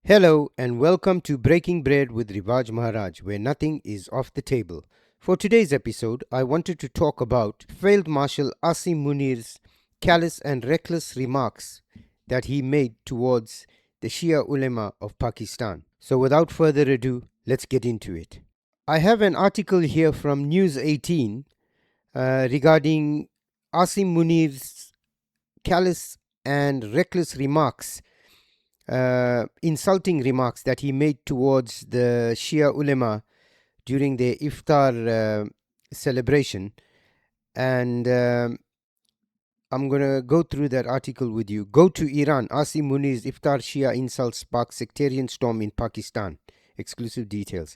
Hello and welcome to Breaking Bread with Rivaj Maharaj, where nothing is off the table. For today's episode, I wanted to talk about failed Marshal Asim Munir's callous and reckless remarks that he made towards the Shia Ulema of Pakistan. So without further ado, let's get into it. I have an article here from News 18 regarding Asim Munir's callous and reckless remarks, insulting remarks that he made towards the Shia ulema during the iftar celebration. And I'm going to go through that article with you. Go to Iran. Asim Munir's iftar Shia insults spark sectarian storm in Pakistan. Exclusive details.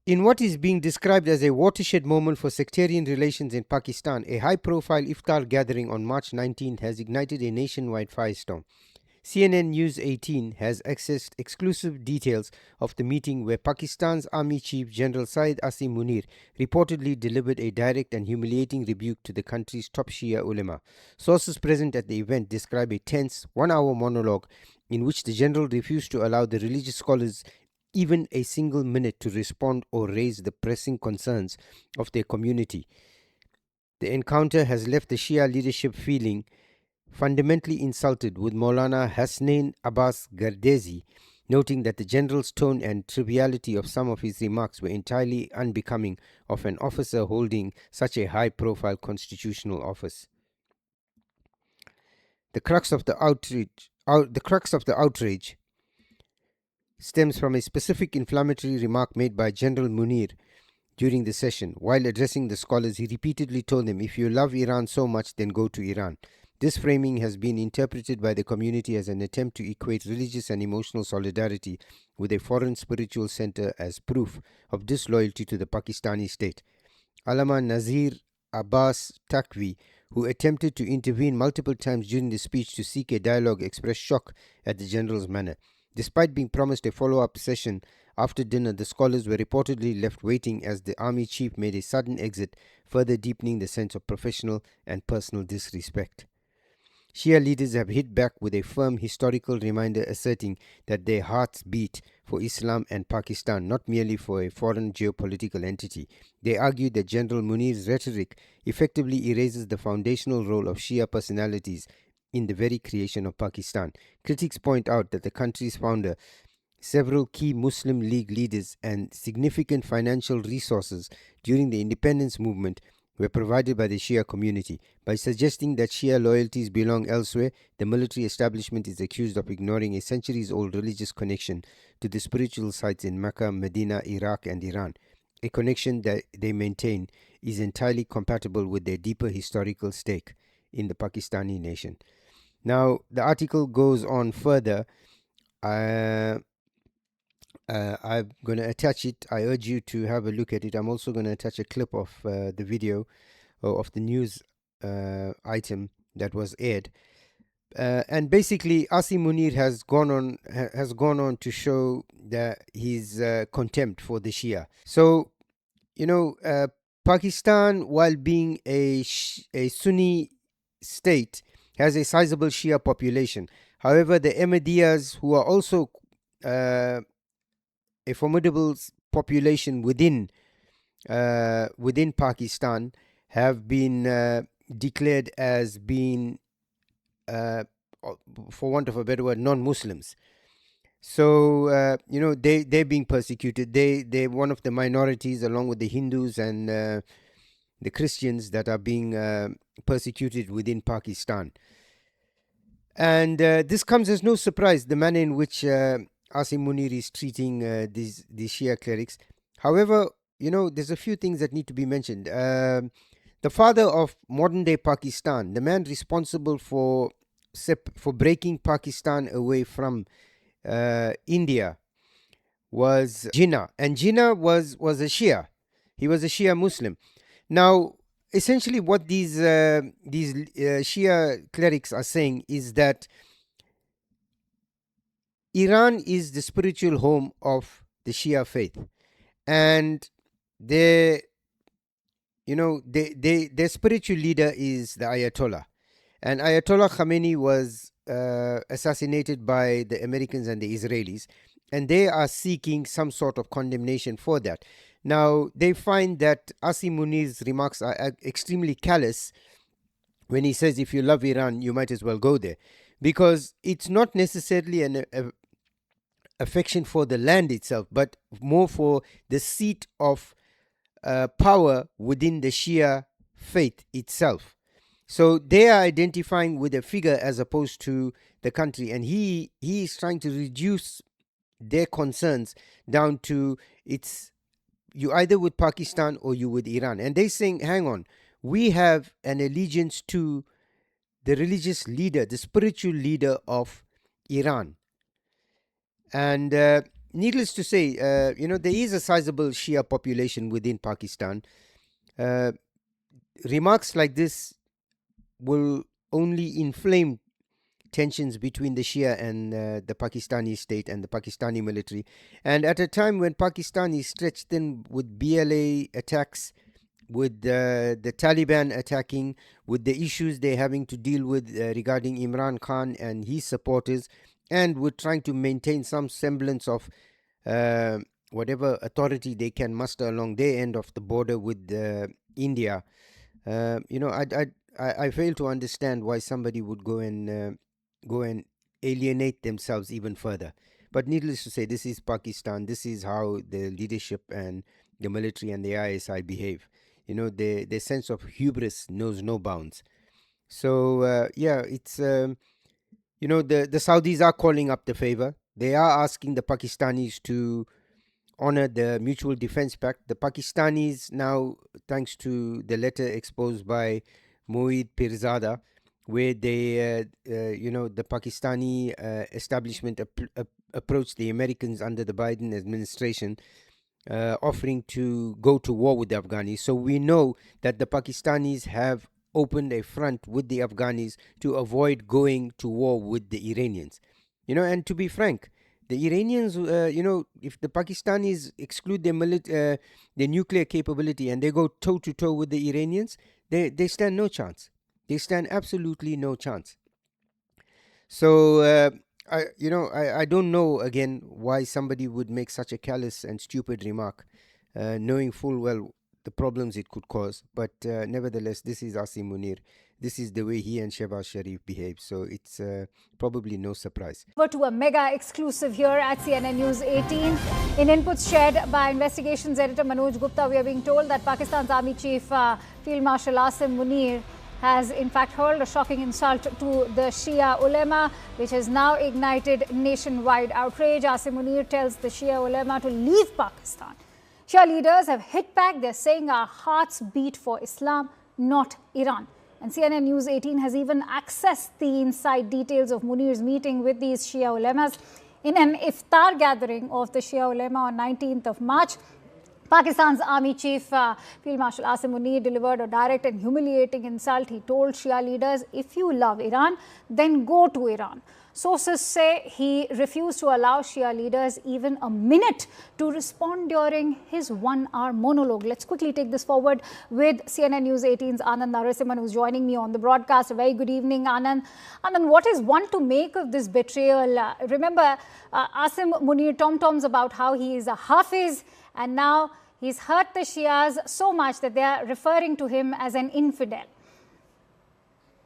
In what is being described as a watershed moment for sectarian relations in Pakistan, a high-profile iftar gathering on March 19th has ignited a nationwide firestorm. CNN News 18 has accessed exclusive details of the meeting where Pakistan's Army Chief General Syed Asim Munir reportedly delivered a direct and humiliating rebuke to the country's top Shia ulema. Sources present at the event describe a tense, one-hour monologue in which the general refused to allow the religious scholars even a single minute to respond or raise the pressing concerns of their community. The encounter has left the Shia leadership feeling fundamentally insulted, with Maulana Hasnain Abbas Gardezi noting that the general's tone and triviality of some of his remarks were entirely unbecoming of an officer holding such a high-profile constitutional office. The crux of the outrage stems from a specific inflammatory remark made by General Munir during the session. While addressing the scholars, he repeatedly told them, "If you love Iran so much, then go to Iran." This framing has been interpreted by the community as an attempt to equate religious and emotional solidarity with a foreign spiritual center as proof of disloyalty to the Pakistani state. Allama Nazir Abbas Takvi, who attempted to intervene multiple times during the speech to seek a dialogue, expressed shock at the general's manner. Despite being promised a follow-up session after dinner, the scholars were reportedly left waiting as the army chief made a sudden exit, further deepening the sense of professional and personal disrespect. Shia leaders have hit back with a firm historical reminder asserting that their hearts beat for Islam and Pakistan, not merely for a foreign geopolitical entity. They argue that General Munir's rhetoric effectively erases the foundational role of Shia personalities in the very creation of Pakistan. Critics point out that the country's founder, several key Muslim League leaders, and significant financial resources during the independence movement were provided by the Shia community. By suggesting that Shia loyalties belong elsewhere, the military establishment is accused of ignoring a centuries-old religious connection to the spiritual sites in Mecca, Medina, Iraq, and Iran, a connection that they maintain is entirely compatible with their deeper historical stake in the Pakistani nation. Now, the article goes on further. I'm going to attach it. I urge you to have a look at it. I'm also going to attach a clip of the video of the news item that was aired. And basically, Asim Munir has gone on to show that his contempt for the Shia. So, Pakistan, while being a Sunni state, has a sizable Shia population. However, the Ahmadiyas, who are also a formidable population within Pakistan, have been declared as being, for want of a better word, non-Muslims. So they're being persecuted. They're one of the minorities, along with the Hindus and the Christians, that are being persecuted within Pakistan. And this comes as no surprise, the manner in which Asim Munir is treating these Shia clerics. However, there's a few things that need to be mentioned. The father of modern-day Pakistan, the man responsible for breaking Pakistan away from India, was Jinnah, and Jinnah was a Shia. He was a Shia Muslim. Now, essentially, what these Shia clerics are saying is that Iran is the spiritual home of the Shia faith, and their spiritual leader is the Ayatollah, and Ayatollah Khamenei was assassinated by the Americans and the Israelis, and they are seeking some sort of condemnation for that. Now, they find that Asim Munir's remarks are extremely callous when he says, if you love Iran, you might as well go there. Because it's not necessarily an affection for the land itself, but more for the seat of power within the Shia faith itself. So they are identifying with a figure as opposed to the country, and he is trying to reduce their concerns down to it's you either with Pakistan or you with Iran. And they saying, hang on, we have an allegiance to the religious leader, the spiritual leader of Iran. And needless to say, there is a sizable Shia population within Pakistan. Uh, Remarks like this will only inflame tensions between the Shia and the Pakistani state and the Pakistani military. And at a time when Pakistan is stretched thin with BLA attacks, with the Taliban attacking, with the issues they're having to deal with regarding Imran Khan and his supporters, and with trying to maintain some semblance of uh, whatever authority they can muster along their end of the border with India. I fail to understand why somebody would go and alienate themselves even further. But needless to say, this is Pakistan. This is how the leadership and the military and the ISI behave. The sense of hubris knows no bounds. So it's the Saudis are calling up the favor. They are asking the Pakistanis to honor the Mutual Defense Pact. The Pakistanis now, thanks to the letter exposed by Moeed Pirzada, where the Pakistani establishment approached the Americans under the Biden administration, offering to go to war with the Afghanis. So we know that the Pakistanis have opened a front with the Afghanis to avoid going to war with the Iranians. And to be frank, the Iranians, if the Pakistanis exclude their nuclear capability and they go toe to toe with the Iranians, they stand no chance. They stand absolutely no chance. So I don't know again why somebody would make such a callous and stupid remark, knowing full well the problems it could cause. But nevertheless, this is Asim Munir. This is the way he and Shehbaz Sharif behave. So it's probably no surprise. Over to a mega exclusive here at CNN News 18. In inputs shared by investigations editor Manoj Gupta, we are being told that Pakistan's Army Chief Field Marshal Asim Munir has in fact hurled a shocking insult to the Shia Ulema, which has now ignited nationwide outrage. Asim Munir tells the Shia Ulema to leave Pakistan. Shia leaders have hit back. They're saying our hearts beat for Islam, not Iran. And CNN News 18 has even accessed the inside details of Munir's meeting with these Shia Ulemas. In an iftar gathering of the Shia Ulema on 19th of March, Pakistan's Army Chief Field Marshal Asim Munir delivered a direct and humiliating insult. He told Shia leaders, if you love Iran, then go to Iran. Sources say he refused to allow Shia leaders even a minute to respond during his 1-hour monologue. Let's quickly take this forward with CNN News 18's Anand Narasimhan, who's joining me on the broadcast. A very good evening, Anand. Anand, what is one to make of this betrayal? Remember, Asim Munir tom-toms about how he is a Hafiz, and now he's hurt the Shias so much that they are referring to him as an infidel.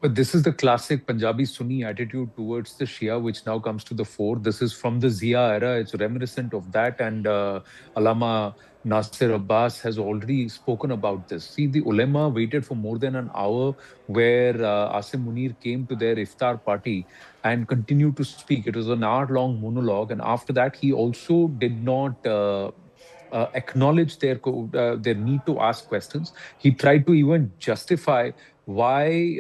But this is the classic Punjabi Sunni attitude towards the Shia, which now comes to the fore. This is from the Zia era. It's reminiscent of that. And Allama Nasir Abbas has already spoken about this. See, the ulema waited for more than an hour where Asim Munir came to their iftar party and continued to speak. It was an hour-long monologue. And after that, he also did not acknowledge their need to ask questions. He tried to even justify why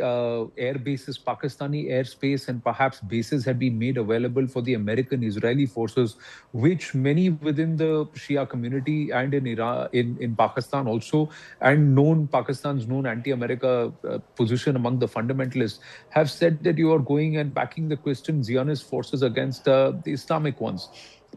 air bases, Pakistani airspace, and perhaps bases had been made available for the American-Israeli forces, which many within the Shia community and in Iran, in Pakistan also, and Pakistan's known anti-America position among the fundamentalists, have said that you are going and backing the Christian Zionist forces against the Islamic ones.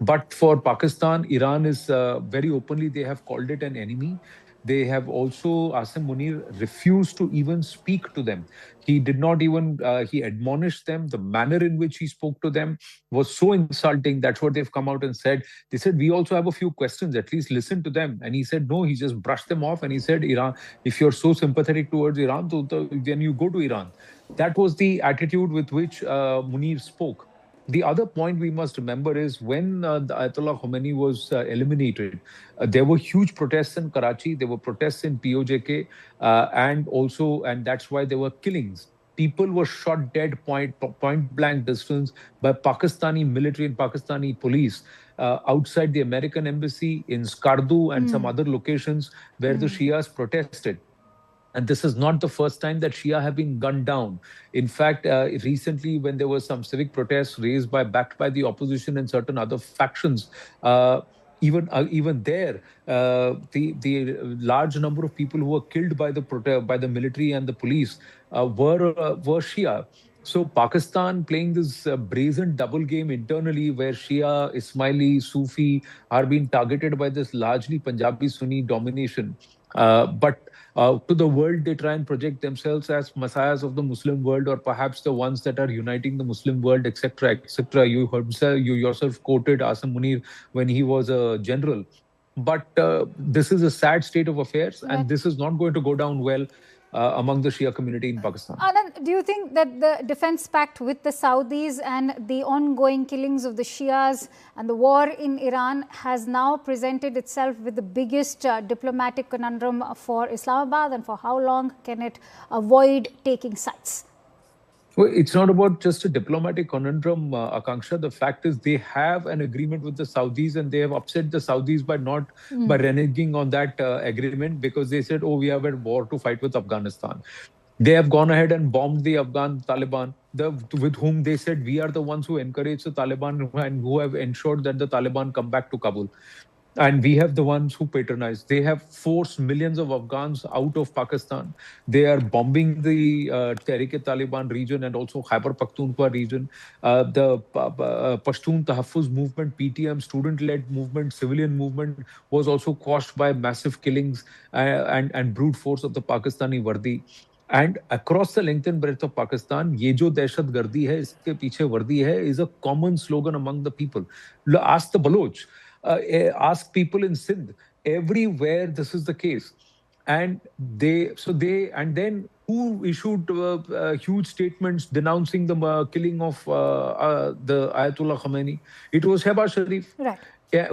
But for Pakistan, Iran is very openly, they have called it an enemy. They have also, Asim Munir refused to even speak to them. He did not even, he admonished them. The manner in which he spoke to them was so insulting. That's what they've come out and said. They said, we also have a few questions, at least listen to them. And he said, no, he just brushed them off. And he said, Iran, if you're so sympathetic towards Iran, then you go to Iran. That was the attitude with which Munir spoke. The other point we must remember is when the Ayatollah Khomeini was eliminated, there were huge protests in Karachi, there were protests in POJK, and that's why there were killings. People were shot dead point blank distance by Pakistani military and Pakistani police outside the American embassy in Skardu and some other locations where the Shias protested. And this is not the first time that Shia have been gunned down. In fact, recently, when there were some civic protests backed by the opposition and certain other factions, even there, the large number of people who were killed by the military and the police were Shia. So Pakistan playing this brazen double game internally, where Shia, Ismaili, Sufi are being targeted by this largely Punjabi Sunni domination. But to the world, they try and project themselves as messiahs of the Muslim world, or perhaps the ones that are uniting the Muslim world, etc., etc. You yourself quoted Asim Munir when he was a general. But this is a sad state of affairs, and this is not going to go down well among the Shia community in Pakistan. Anand, do you think that the defense pact with the Saudis and the ongoing killings of the Shias and the war in Iran has now presented itself with the biggest diplomatic conundrum for Islamabad, and for how long can it avoid taking sides? Well, it's not about just a diplomatic conundrum, Akanksha. The fact is they have an agreement with the Saudis, and they have upset the Saudis by reneging on that agreement, because they said, oh, we have a war to fight with Afghanistan. They have gone ahead and bombed the Afghan Taliban, with whom they said we are the ones who encourage the Taliban and who have ensured that the Taliban come back to Kabul. And we have the ones who patronize. They have forced millions of Afghans out of Pakistan. They are bombing the Tehrik-e-Taliban region and also Khyber Pakhtunkhwa region. The Pashtun Tahaffuz movement, PTM, student-led movement, civilian movement, was also quashed by massive killings and brute force of the Pakistani Wardi. And across the length and breadth of Pakistan, ये जो दहशत गर्दी है, इसके पीछे वर्दी है, is a common slogan among the people. Ask the Baloch. Ask people in Sindh. Everywhere this is the case. And then who issued huge statements denouncing the killing of the Ayatollah Khomeini? It was Shehbaz Sharif. Right.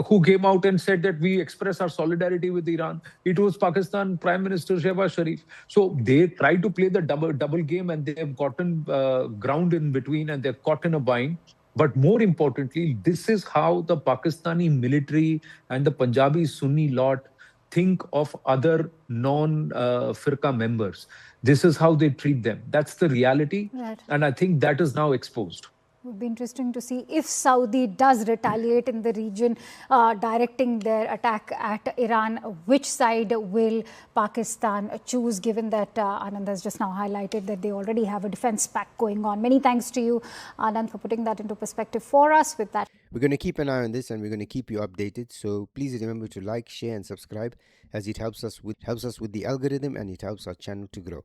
Who came out and said that we express our solidarity with Iran. It was Pakistan Prime Minister Shehbaz Sharif. So they tried to play the double game, and they have gotten ground in between, and they're caught in a bind. But more importantly, this is how the Pakistani military and the Punjabi Sunni lot think of other non-Firqa members. This is how they treat them. That's the reality. Right. And I think that is now exposed. It would be interesting to see if Saudi does retaliate in the region, directing their attack at Iran. Which side will Pakistan choose, given that Anand has just now highlighted that they already have a defense pact going on? Many thanks to you, Anand, for putting that into perspective for us. With that, we're going to keep an eye on this, and we're going to keep you updated. So please remember to like, share, and subscribe, as it helps us with the algorithm, and it helps our channel to grow.